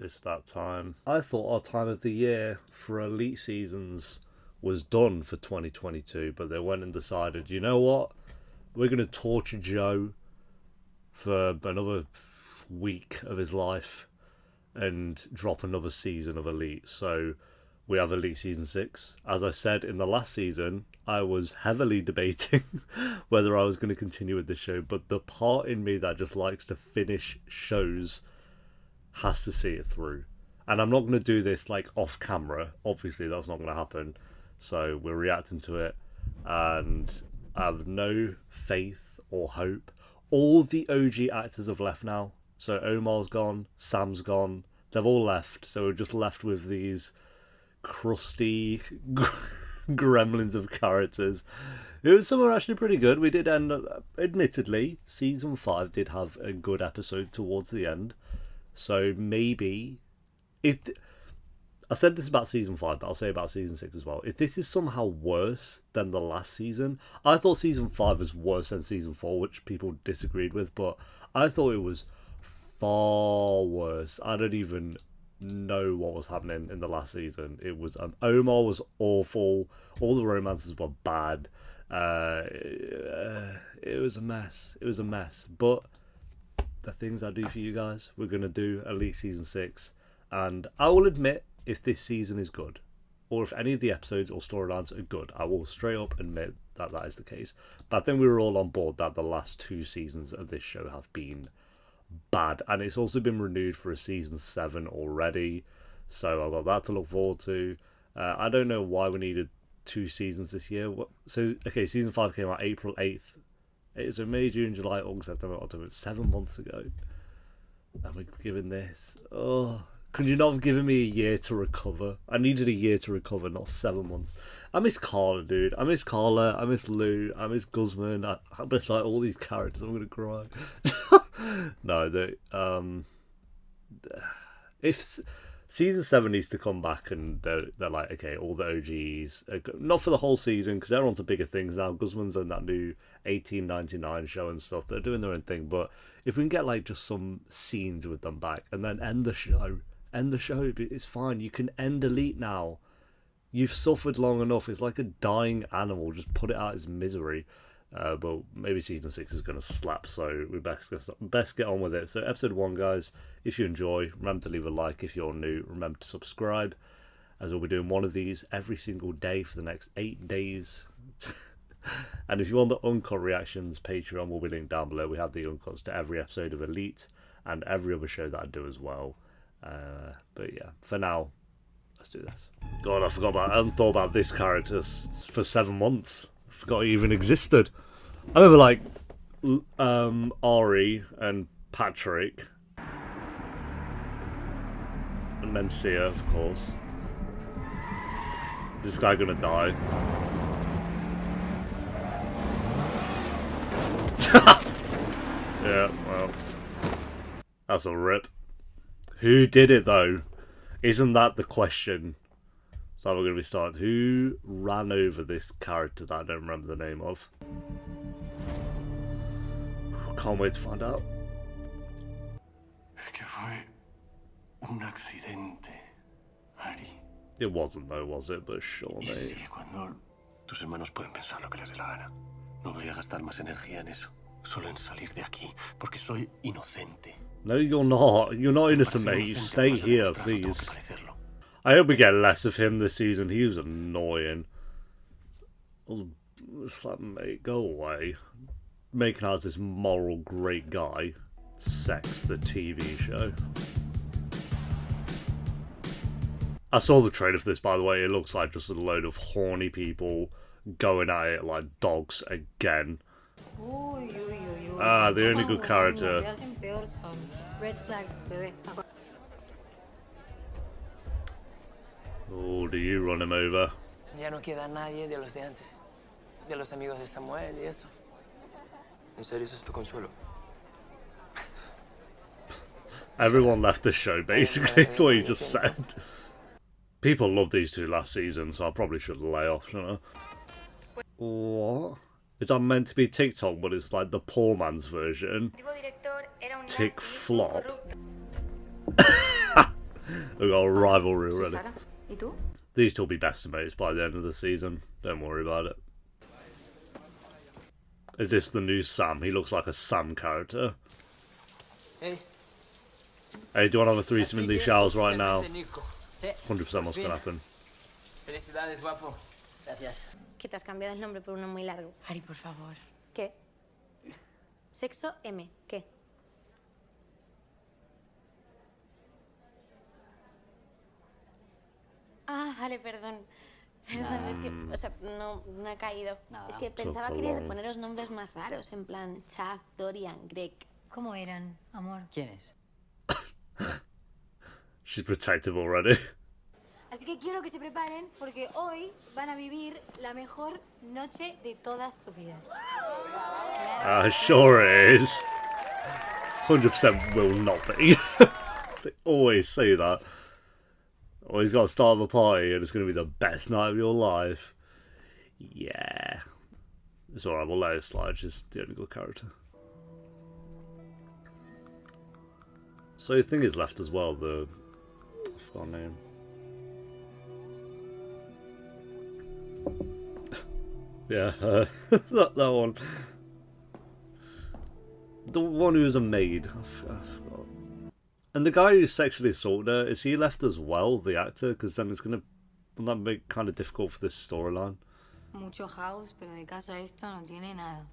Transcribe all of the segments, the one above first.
It's that time. I thought our time of the year for elite seasons was done for 2022, but they went and decided, you know what? We're going to torture Joe for another week of his life and drop another season of Elite. So we have Elite Season 6. As I said in the last season, I was heavily debating whether I was going to continue with this show, but the part in me that just likes to finish shows has to see it through. And I'm not going to do this like off camera. Obviously, that's not going to happen. So we're reacting to it. And I have no faith or hope. All the OG actors have left now. So Omar's gone, Sam's gone. They've all left. So we're just left with these crusty gremlins of characters. Some are actually pretty good. We did end up, admittedly, season 5 did have a good episode towards the end. So maybe, if I said this about season 5, but I'll say about season 6 as well. If this is somehow worse than the last season, I thought season 5 was worse than season 4, which people disagreed with, but I thought it was far worse. I don't even know what was happening in the last season. It was Omar was awful. All the romances were bad. It was a mess. It was a mess. But the things I do for you guys, we're going to do Elite Season 6. And I will admit, if this season is good, or if any of the episodes or storylines are good, I will straight up admit that that is the case. But I think we were all on board that the last 2 seasons of this show have been bad. And it's also been renewed for a Season 7 already. So I've got that to look forward to. I don't know why we needed 2 seasons this year. So, okay, Season 5 came out April 8th. It's a May, June, July, August, September, October. It's 7 months ago. And we're given this. Oh, could you not have given me a year to recover? I needed a year to recover, not 7 months. I miss Carla, dude. I miss Carla. I miss Lou. I miss Guzman. I miss like all these characters. I'm gonna cry. No, if Season 7 needs to come back and they're like, okay, all the OGs, not for the whole season because they're on to bigger things now. Guzman's on that new 1899 show and stuff. They're doing their own thing. But if we can get like just some scenes with them back and then end the show, it's fine. You can end Elite now. You've suffered long enough. It's like a dying animal. Just put it out as misery. But maybe Season 6 is going to slap, so we best get on with it. So Episode 1, guys, if you enjoy, remember to leave a like. If you're new, remember to subscribe, as we'll be doing one of these every single day for the next 8 days. And if you want the uncut reactions, Patreon will be linked down below. We have the uncuts to every episode of Elite and every other show that I do as well. But yeah, for now, let's do this. God, I hadn't thought about this character for 7 months. Forgot he even existed. I remember like Ari and Patrick and Mencia, of course. Is this guy gonna die? Yeah, well, that's a rip. Who did it though? Isn't that the question? So we're going to be starting. Who ran over this character that I don't remember the name of? Can't wait to find out. Que fue un accidente, Ari. It wasn't though, was it? But surely. Sí, cuando tus hermanos pueden pensar lo que les dé la gana. No voy a gastar más energía en eso. Solo en salir de aquí, porque soy inocente. No, you're not. You're not innocent, mate. You stay here, please. I hope we get less of him this season. He was annoying. It's like, mate, go away. Making out as this moral great guy. Sex, the TV show. I saw the trailer for this, by the way. It looks like just a load of horny people going at it like dogs again. Ah, the only good character. Red flag, bebé. Oh, do you run him over? Ya no queda nadie de los de antes. De los amigos de Samuel y eso. ¿En serio eso es tu consuelo? Everyone left the show, basically. That's what you just said. People love these two last season, so I probably should lay off, shouldn't I? What? Is that meant to be TikTok, but it's like the poor man's version? Tick flop. We've got a rivalry Soy already. Sara. ¿Y tú? These two will be best mates by the end of the season. Don't worry about it. Is this the new Sam? He looks like a Sam character. Hey. Hey, do you want to have a threesome in these showers right now? Sí. 100% what's going to happen. Felicidades, guapo. Gracias. Que te has cambiado el nombre por uno muy largo. Ari, por favor. ¿Qué? Sexo M. ¿Qué? Ah, vale, perdón. Perdón, es que, o sea, no he caído. Es que pensaba que querías poneros nombres más raros, en plan Chad, Dorian, Greg. ¿Cómo eran, amor? ¿Quién es? She's protective already. Así que quiero que se preparen porque hoy van a vivir la mejor noche de todas sus vidas. Sure it is. 100% will not be. They always say that. Always got to start a party and it's going to be the best night of your life. Yeah. It's alright, we'll let it slide. She's the only good character. So the thing is left as well, I forgot her name. Yeah, that one. The one who was a maid. I forgot. And the guy who sexually assaulted her, is he left as well, the actor? Because then it's going to that make kind of difficult for this storyline. Mucho house, pero de casa esto no tiene nada.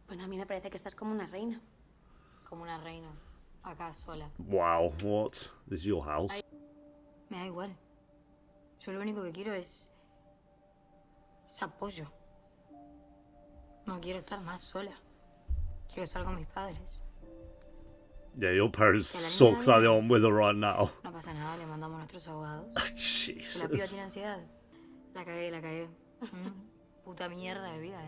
Bueno, a mí me parece que estás como una reina. Como una reina. Acá sola. Wow, what? This is your house? Me da igual. Yo lo único que quiero es apoyo. No quiero estar más sola. Quiero estar con mis padres. Yeah, your parents suck that they're on with her right now. No pasa nada, le mandamos a nuestros abogados. Jesus. Que la piba tiene ansiedad. La cagué. Puta mierda de vida,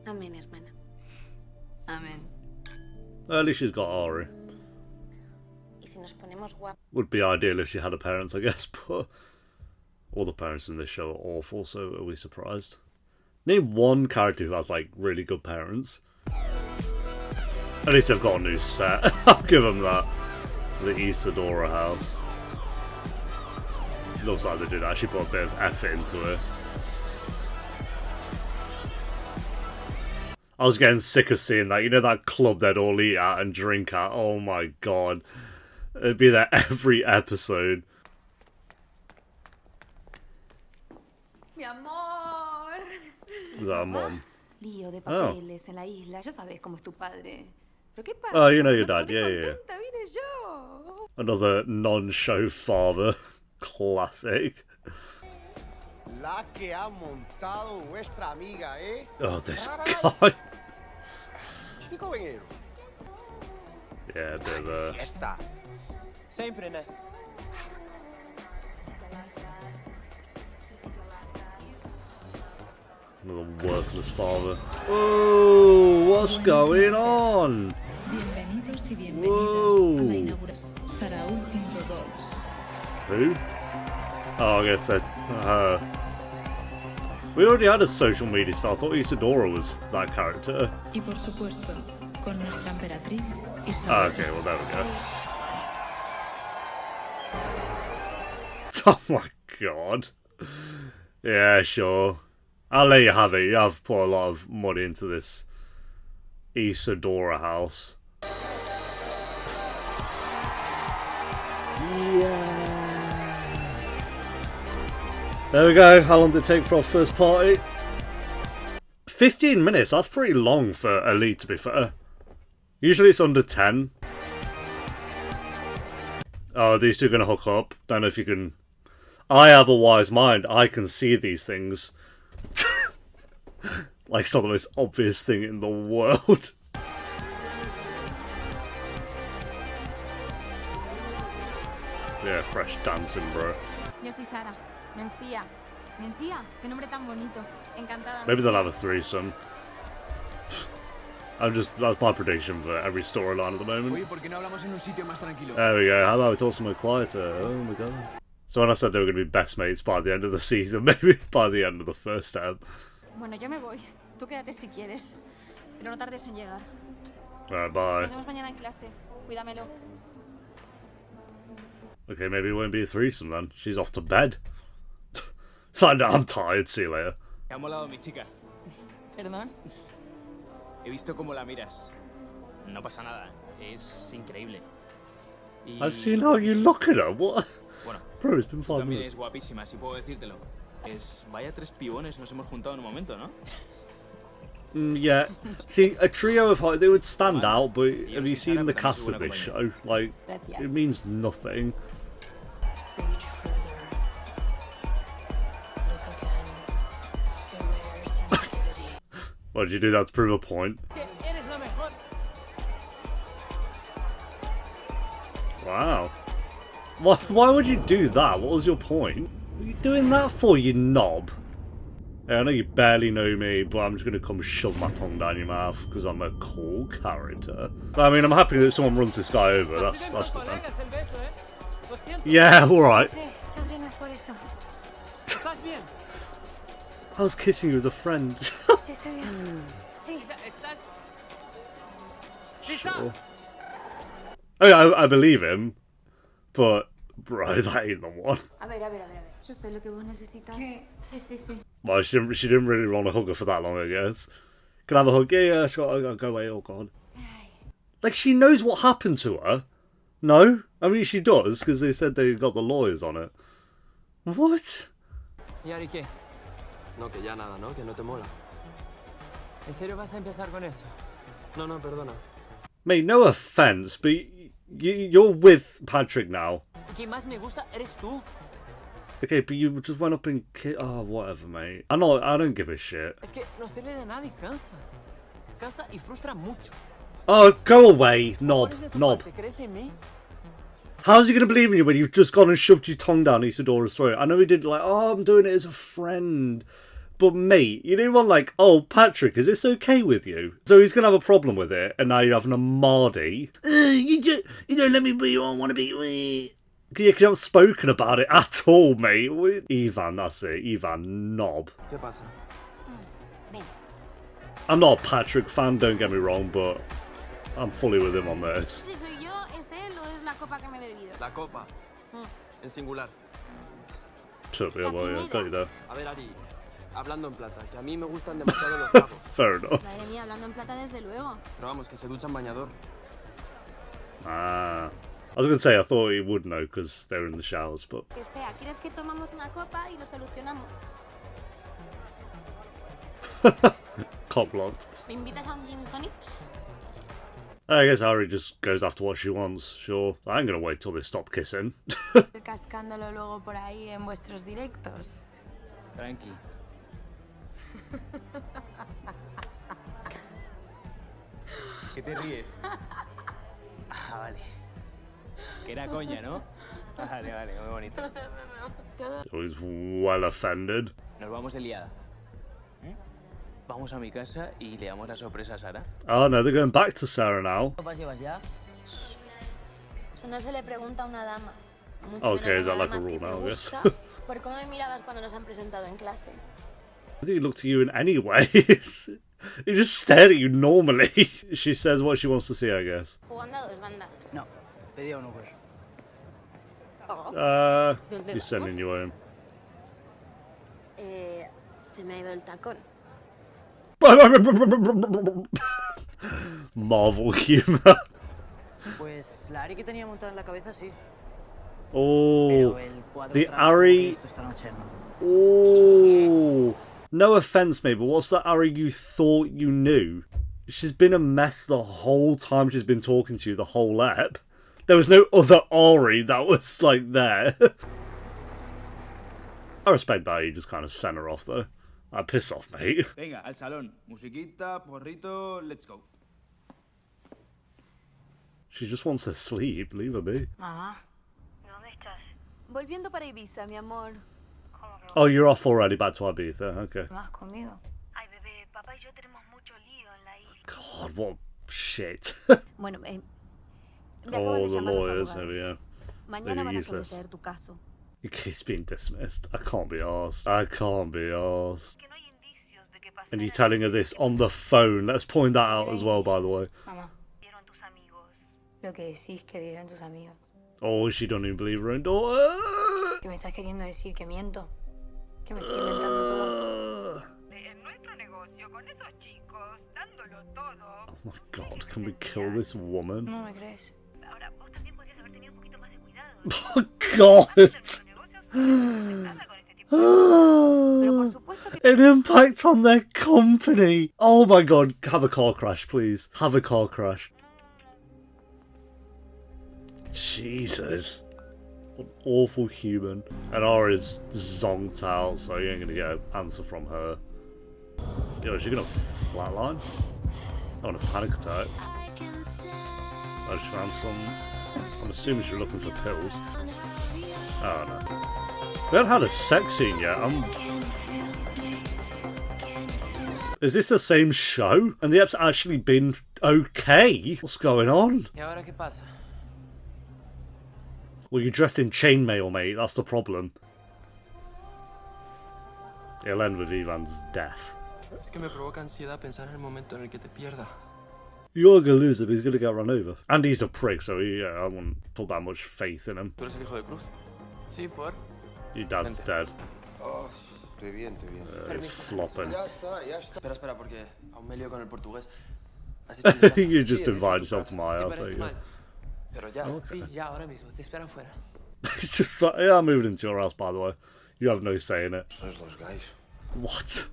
Amén, hermana. Amén. At least she's got Ari. Y si nos ponemos guapos. Would be ideal if she had a parents, I guess, but all the parents in this show are awful, so are we surprised? Name one character who has, like, really good parents. At least they've got a new set. I'll give them that. The Isadora house. Looks like they did actually put a bit of effort into it. I was getting sick of seeing that. You know that club they'd all eat at and drink at? Oh my god. It'd be there every episode. Mi amor. Is that a mom? Lío de papeles en la isla. Ya sabes cómo es tu padre. ¿Pero qué pasa? Oh, you know your ¿No dad. te Yeah, pones yeah. contenta? Vine yo. Another non-show father. Classic. La que ha montado vuestra amiga, ¿eh? Oh, this guy. Fico bem. Yeah, a bit of Fiesta. Sempre, né? another worthless father. Oh, what's going on? Bienvenidos y bienvenidas Whoa. a la inauguración Saraú.dogs. Who? Oh, I guess that. We already had a social media star. I thought Isadora was that character. Y por supuesto, con nuestra emperatriz Oh, Isabel. okay, well, there we go. Oh my god. Yeah, sure. I'll let you have it. You have put a lot of money into this Isadora house. There we go. How long did it take for our first party? 15 minutes. That's pretty long for Elite, to be fair. Usually it's under 10. Oh, these two are going to hook up. Don't know if you can... I have a wise mind. I can see these things. Like, it's not the most obvious thing in the world. Yeah, fresh dancing, bro. Yo soy Sara. Mencia. Mencia, qué nombre tan bonito. Encantada. Maybe they'll have a threesome. That's my prediction for every storyline at the moment. Oye, ¿por qué no hablamos en un sitio más tranquilo? There we go. How about we talk somewhere quieter? Oh my god. So when I said they were going to be best mates by the end of the season, maybe it's by the end of the first step. Bueno, yo me voy. Tú quédate si quieres. Pero no tardes en llegar. Alright, bye. Nos vemos mañana en clase. Cuídamelo. Okay, maybe it won't be a threesome then. She's off to bed. So I'm tired, see you later. Me ha molado mi chica. ¿Perdón? He visto cómo la miras. No pasa nada, es increíble. Y... I've seen how you look at her, what? Bueno, Bro, it's been 5 también minutes. es guapísima, si puedo decírtelo. Vaya tres pibones nos hemos juntado en un momento, ¿no? Yeah. See, a trio of they would stand out, but have you seen the cast of this show? Like, it means nothing. Why did you do that to prove a point? Wow. Why would you do that? What was your point? What are you doing that for, you knob? Hey, I know you barely know me, but I'm just going to come shove my tongue down your mouth because I'm a cool character. I mean, I'm happy that someone runs this guy over. That's good, man. Yeah, alright. I was kissing you as a friend. Sure. I mean, I believe him, but bro, that ain't the one. A ver. Yo sé lo que vos necesitas. Sí. Well, she didn't really want to hug her for that long, I guess. Can I have a hug? Yeah, sure. I'll go away. Oh god. Like, she knows what happened to her. No, I mean she does because they said they got the lawyers on it. What? ¿Y Ari qué? No, que ya nada, ¿no? Que no te mola. ¿En serio vas a empezar con eso? No, perdona. Mate, no offense, but you're with Patrick now. ¿Qué más me gusta eres tú? Okay, but you just went up and oh, whatever, mate. I don't give a shit. Es que no serle de nadie cansa. Cansa y frustra mucho. Oh, go away, knob. ¿Te crees en mí? How's he going to believe in you when you've just gone and shoved your tongue down Isadora's throat? I know he did like, oh, I'm doing it as a friend. But mate, you didn't want like, oh, Patrick, is this okay with you? So he's going to have a problem with it, and now you're having a Mardy. You don't let me be, you don't want to be... Yeah, because you haven't spoken about it at all, mate. Ivan, that's it. Ivan, knob. ¿Qué pasa? I'm not a Patrick fan, don't get me wrong, but I'm fully with him on this. Si soy yo, ¿es él o es la copa que me he bebido? La copa. En singular. Should be, well, yeah, got you there. A ver, Ari, hablando en plata, que a mí me gustan demasiado los pagos. Fair enough. Madre mía, hablando en plata desde luego. Pero vamos, que se ducha en bañador. Ah. I was going to say, I thought he would know because they were in the showers, but... Que sea, ¿quieres que tomamos una copa y lo solucionamos? Cock blocked. ¿Me invitas a un gin tonic? I guess Ari just goes after what she wants, sure. I ain't going to wait till they stop kissing. Cascándolo luego por ahí en vuestros directos. Tranqui. ¿Qué te ríes? Ah, vale. Que era coña, ¿no? Vale, muy bonito. So he's well offended. Nos vamos de liada. Vamos a mi casa y le damos la sorpresa a Sara. Oh no, they're going back to Sarah now. ¿Copas llevas ya? Eso no se le pregunta a una dama. Mucho Okay, menos is that a una like a dama rule que te now, I guess? gusta, por cómo me mirabas cuando nos han presentado en clase. I think he looked at you in any ways. He just stared at you normally. She says what she wants to see, I guess. Jugando a dos bandas. No, pedía uno pues. He's sending you home. Se me ha ido el tacón. Marvel humor. Pues la Ari que tenía montada en la cabeza sí. Oh, Pero el cuadro the tras Ari. esto esta noche no. Oh, no offense, mate, but what's that Ari you thought you knew? She's been a mess the whole time she's been talking to you, the whole ep. There was no other Ari that was like there. I respect that you just kind of sent her off though. I'd piss off, mate. Venga, al salón. Musiquita, porrito, let's go. She just wants to sleep. Leave her be. Mamá. ¿Dónde estás? Volviendo para Ibiza, mi amor. ¿Cómo que Oh, you're off already. Back to Ibiza. Okay. ¿Vas conmigo? Ay, bebé, papá y yo tenemos mucho lío en la isla. God, what shit. Bueno, me Oh, acaban de the llamar los lawyers. abogados. Yeah. Mañana They're van a useless. someter tu caso. Your case being dismissed. I can't be arsed. I can't be arsed. Que no hay indicios de que pasara And you're telling her this on the phone. Let's point that out as well, by the way. Mamá, vieron tus amigos. lo que decís que vieron tus amigos. Oh, she don't even believe her own daughter. ¿Qué me estás queriendo decir? ¿Que miento? ¿Que me estoy inventando todo? Oh my god, can we kill this woman? No me crees. Oh god! An impact on their company! Oh my god, have a car crash, please. Have a car crash. Jesus. An awful human. And Ari's zonked out, so you ain't gonna get an answer from her. Yo, is she gonna flatline? Oh, a panic attack. I just found some. I'm assuming she's looking for pills. Oh no. We haven't had a sex scene yet. Is this the same show? And the episode's actually been okay? What's going on? ¿Y ahora qué pasa? Well, you're dressed in chainmail, mate. That's the problem. It'll end with Ivan's death. Es que me provoca ansiedad pensar en el momento en el que te pierda. You're gonna lose him. He's gonna get run over. And he's a prick, so I wouldn't put that much faith in him. ¿Tú eres el hijo de Cruz? Sí, ¿por? Your dad's dead. Oh, qué bien, qué bien. It's flopping. Ya está, ya está. Espera, espera, porque aún me lío con el portugués. Has dicho mi casa. You just invite yourself to my ¿Te house. parece There you go. mal? Pero ya, Okay. sí, ya, ahora mismo. Te espero afuera. It's just like, yeah, I'm moving into your house, by the way. You have no say in it. Sois los guys. What?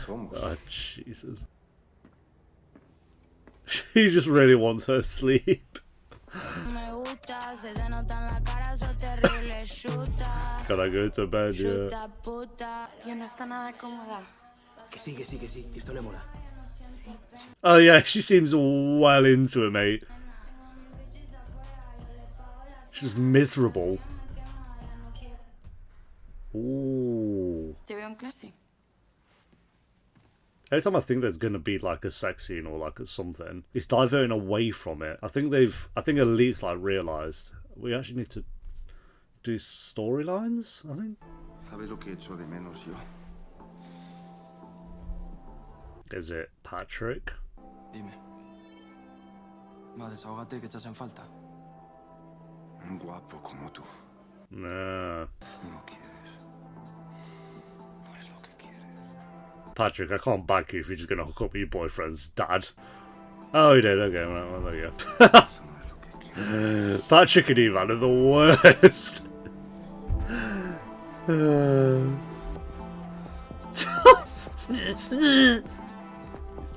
Somos. Oh, Jesus. She just really wants her sleep. Can I go to bed? Yeah. Yo no está nada cómoda. Que sí, que sí, que sí, que esto le mola. Oh yeah, she seems well into it, mate. She's miserable. Ooh. Te veo en clase. Every time I think there's gonna be like a sex scene or like a something, it's diverting away from it. I think Elite's like realised we actually need to do storylines, I think. ¿Sabes lo que echo de menos yo? Is it Patrick? Dime. Va, desahógate, que echas en falta. Un guapo como tú. Nah. No quieres. No es lo que quieres. Patrick, I can't back you if you're just gonna hook up with your boyfriend's dad. Oh, he did. Okay, well, there you go. Eso no es lo que quieres. Patrick and Ivan are the worst.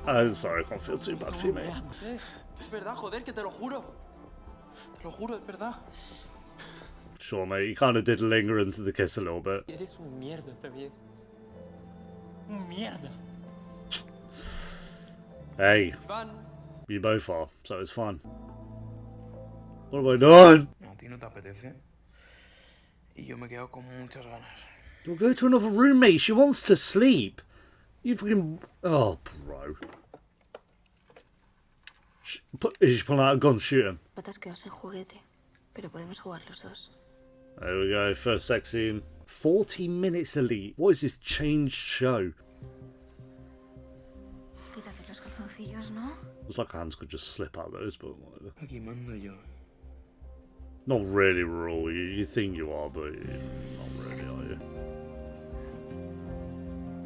I'm sorry, I can't feel too bad for you, mate. Es verdad, joder, que te lo juro. Te lo juro, es verdad. Sure, mate, you kind of did linger into the kiss a little bit. Eres un mierda también. Un mierda. Hey, Van. you both are, so it's fine. What have I done? No, a ti no te apetece. Y yo me quedo con muchas ganas. We'll go to another room, mate. She wants to sleep. You fucking... Oh, bro. Is she pulling out a gun? Shoot him. No te has quedado sin juguete, pero podemos jugar los dos. There we go. First sex scene. 40 minutes, Elite. What is this changed show? Quítate los calzoncillos, ¿no? Looks like her hands could just slip out those, but whatever. Aquí mando yo. Not really, Raul. You think you are, but you're not really, are you?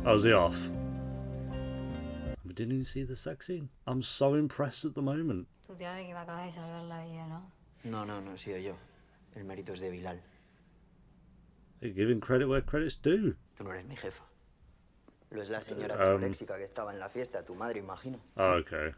How's he off? We didn't even see the sex scene. I'm so impressed at the moment. Tu tía de que me acabas de salvar la vida, ¿no? No, no, no he sido yo. El mérito es de Bilal. They're giving credit where credit's due. Tú no eres mi jefa. Lo es la señora anoréxica que estaba en la fiesta, tu madre, imagino. Oh, okay.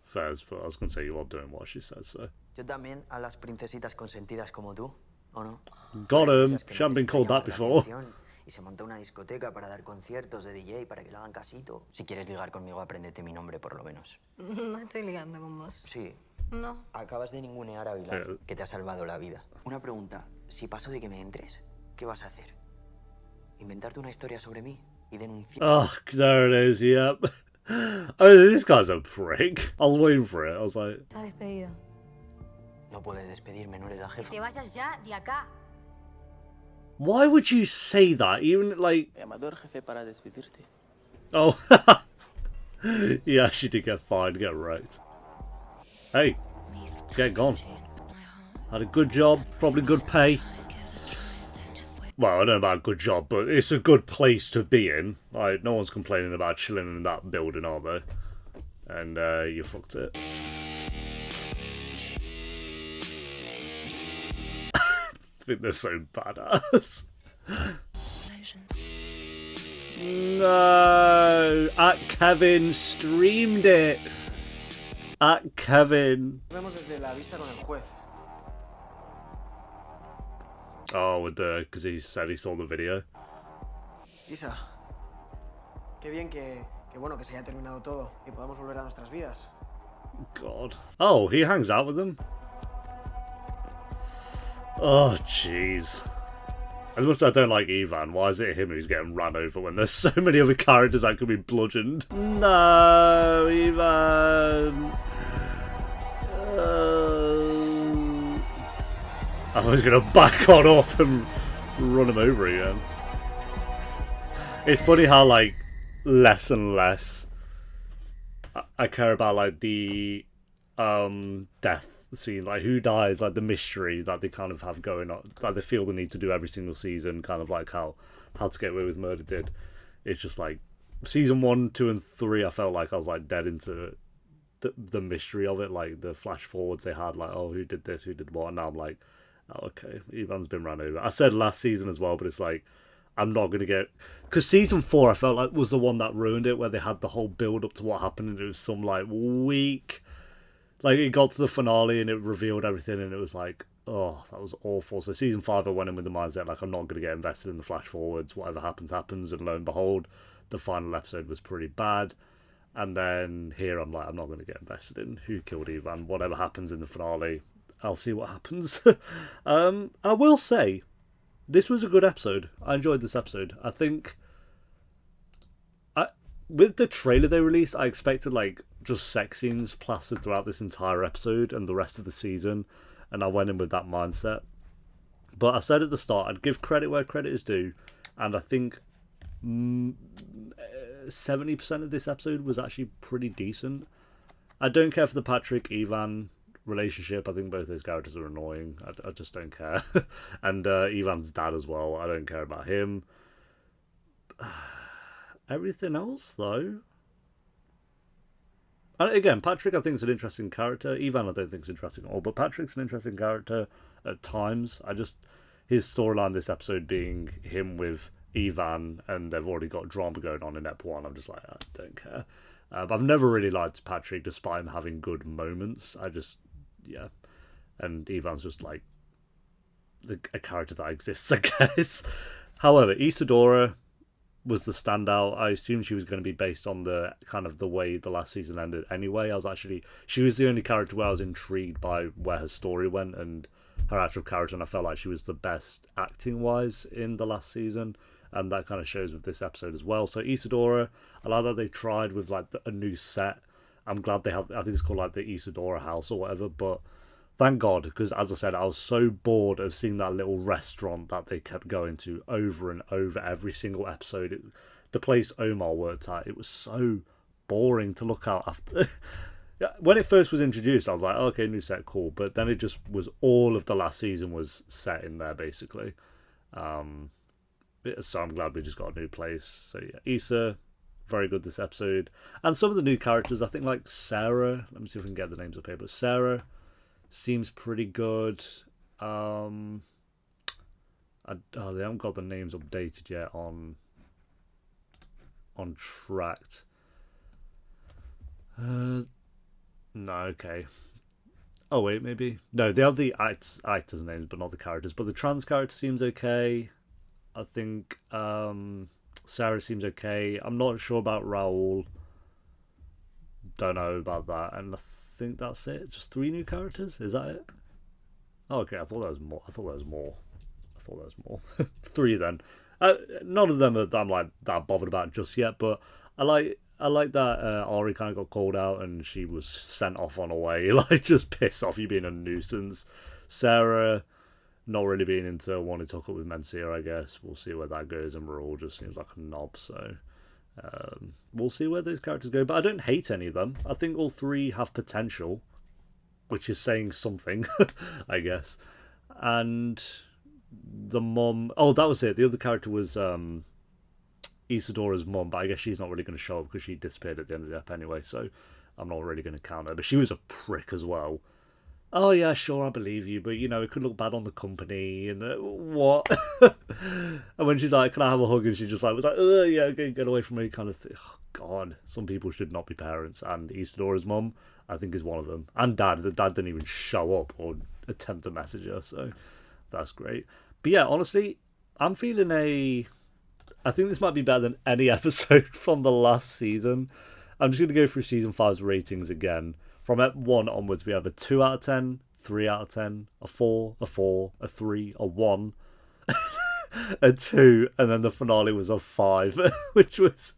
Fairs, but I was going to say you are doing what she says, so. Yo también a las princesitas consentidas como tú, ¿o no? Got him. Esas que She hasn't been necesitan called that llamar la before. atención Y se monta una discoteca para dar conciertos de DJ para que le hagan casito. Si quieres ligar conmigo, apréndete mi nombre por lo menos. No estoy ligando con vos. Sí. No. Acabas de ningunear a Bilal, que te ha salvado la vida. Una pregunta. Si paso de que me entres, ¿qué vas a hacer? ¿Inventarte una historia sobre mí y denunciar? Oh, there it is, yep. Oh, this guy's a prick. I was waiting for it. I was like... Está despedido. No puedes despedirme, no eres la jefa. Que te vayas ya de acá. Why would you say that? Even, like... Llamador jefe para despedirte. Oh. Yeah, she did get fined, get wrecked. Hey, get gone. Had a good job, probably good pay. Well, I don't know about a good job, but it's a good place to be in. Like, no one's complaining about chilling in that building, are they? And you fucked it. I think they're so badass. No! At Kevin streamed it! At Kevin. Oh, with the... because he said he saw the video. Isa, qué bien que bueno que se haya terminado todo y podamos volver a nuestras vidas. God. Oh, he hangs out with them? Oh, jeez. As much as I don't like Ivan, why is it him who's getting run over when there's so many other characters that could be bludgeoned? No, Ivan! I was going to back on off and run him over again. It's funny how, like, less and less I care about, like, the death scene, like who dies, like the mystery that they kind of have going on, that they feel the need to do every single season, kind of like how to Get Away with Murder did. It's just like season 1, 2 and 3 I felt like I was like dead into the mystery of it, like the flash forwards they had, like, oh, who did this, who did what, and now I'm like, oh, okay, Ivan's been run over. I said last season as well, but it's like I'm not going to get... Because season 4 I felt like was the one that ruined it, where they had the whole build up to what happened and it was some like weak... Like, it got to the finale and it revealed everything and it was like, oh, that was awful. So season 5 I went in with the mindset, like, I'm not going to get invested in the flash forwards. Whatever happens, happens. And lo and behold, the final episode was pretty bad. And then here I'm like, I'm not going to get invested in who killed Ivan. Whatever happens in the finale, I'll see what happens. I will say, this was a good episode. I enjoyed this episode. I think... with the trailer they released, I expected, like, just sex scenes plastered throughout this entire episode and the rest of the season, and I went in with that mindset. But I said at the start, I'd give credit where credit is due, and I think 70% of this episode was actually pretty decent. I don't care for the Patrick-Ivan relationship. I think both those characters are annoying. I just don't care. And Ivan's dad as well, I don't care about him. Everything else, though... And again, Patrick I think is an interesting character. Ivan I don't think is interesting at all, but Patrick's an interesting character at times. His storyline this episode being him with Ivan, and they've already got drama going on in Ep 1. I'm just like, I don't care. But I've never really liked Patrick, despite him having good moments. Yeah. And Ivan's just like a character that exists, I guess. However, Isadora was the standout. I assumed she was going to be based on the kind of the way the last season ended anyway. She was the only character where I was intrigued by where her story went and her actual character, and I felt like she was the best acting wise in the last season, and that kind of shows with this episode as well. So Isadora, I like that they tried with like a new set. I'm glad they have, I think it's called like the Isadora house or whatever, but thank God, because as I said, I was so bored of seeing that little restaurant that they kept going to over and over every single episode. The place Omar worked at, it was so boring to look at after. When it first was introduced, I was like, okay, new set, cool. But then it just was all of the last season was set in there, basically. So I'm glad we just got a new place. So yeah, Issa, very good this episode. And some of the new characters, I think like Sarah, let me see if we can get the names up here, but Sarah seems pretty good. They haven't got the names updated yet on Tracked. No, okay. Oh wait, maybe no. They have the actors' names, but not the characters. But the trans character seems okay. I think Sarah seems okay. I'm not sure about Raoul. Don't know about that, and I think that's it. Just 3 new characters. Is that it? Oh, okay, I thought there was more. 3 then. None of them I'm like that bothered about just yet, but I like that Ari kind of got called out and she was sent off on her way. Like, just piss off, you being a nuisance. Sarah, not really being into wanting to hook up with Mencia, I guess. We'll see where that goes, and Raoul just seems like a knob, so we'll see where those characters go. But I don't hate any of them. I think all 3 have potential. which is saying something, I guess. And the mum... Oh, that was it. The other character was Isadora's mum, but I guess she's not really going to show up because she disappeared at the end of the ep anyway, so I'm not really going to count her. But she was a prick as well. Oh, yeah, sure, I believe you, but, you know, it could look bad on the company, and what? And when she's like, can I have a hug? And she just like was like, yeah, get away from me, kind of thing. Oh, God, some people should not be parents, and Isadora's mum, I think, is one of them. And Dad. The Dad didn't even show up or attempt to message her, so that's great. But yeah, honestly, I'm feeling I think this might be better than any episode from the last season. I'm just going to go through Season 5's ratings again. From Ep 1 onwards, we have a 2 out of 10, 3 out of 10, a 4, a 3, a 1, a 2, and then the finale was a 5, which was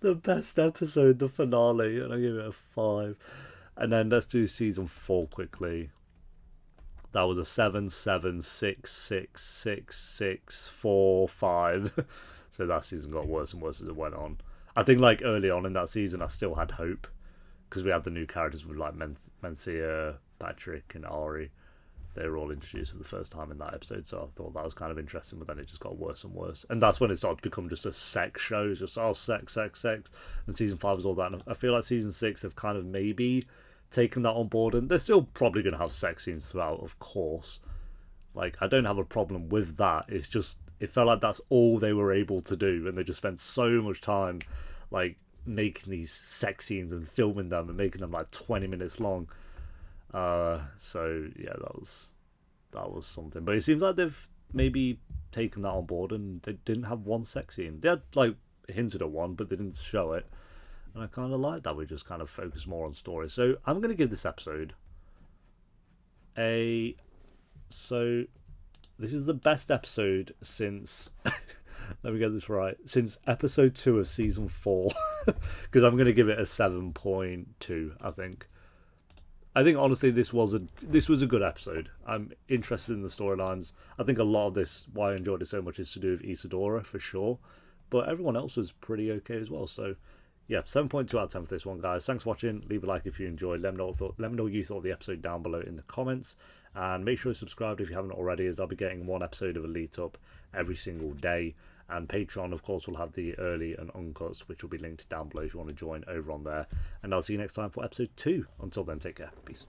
the best episode, the finale, and I give it a 5. And then let's do Season 4 quickly. That was a 7, 7, 6, 6, 6, 6, 4, 5. So that season got worse and worse as it went on. I think like early on in that season, I still had hope. Because we had the new characters with like Mencia, Patrick, and Ari. They were all introduced for the first time in that episode, so I thought that was kind of interesting, but then it just got worse and worse. And that's when it started to become just a sex show. It's just, oh, sex. And Season 5 was all that. And I feel like Season 6 have kind of maybe taken that on board. And they're still probably going to have sex scenes throughout, of course. Like, I don't have a problem with that. It's just, it felt like that's all they were able to do. And they just spent so much time, like, making these sex scenes and filming them and making them like 20 minutes long. So yeah, that was something. But it seems like they've maybe taken that on board and they didn't have one sex scene. They had like hinted at one, but they didn't show it. And I kind of like that we just kind of focus more on story. So I'm going to give this episode so this is the best episode since let me get this right. Since episode 2 of season 4, because I'm going to give it a 7.2. I think honestly this was a good episode. I'm interested in the storylines. I think a lot of this, why I enjoyed it so much, is to do with Isadora for sure. But everyone else was pretty okay as well. So yeah, 7.2 out of 10 for this one, guys. Thanks for watching. Leave a like if you enjoyed. Let me know what you thought of the episode down below in the comments. And make sure to subscribe if you haven't already, as I'll be getting one episode of Elite up every single day. And Patreon, of course, will have the early and uncuts, which will be linked down below if you want to join over on there. And I'll see you next time for episode 2. Until then, take care. Peace.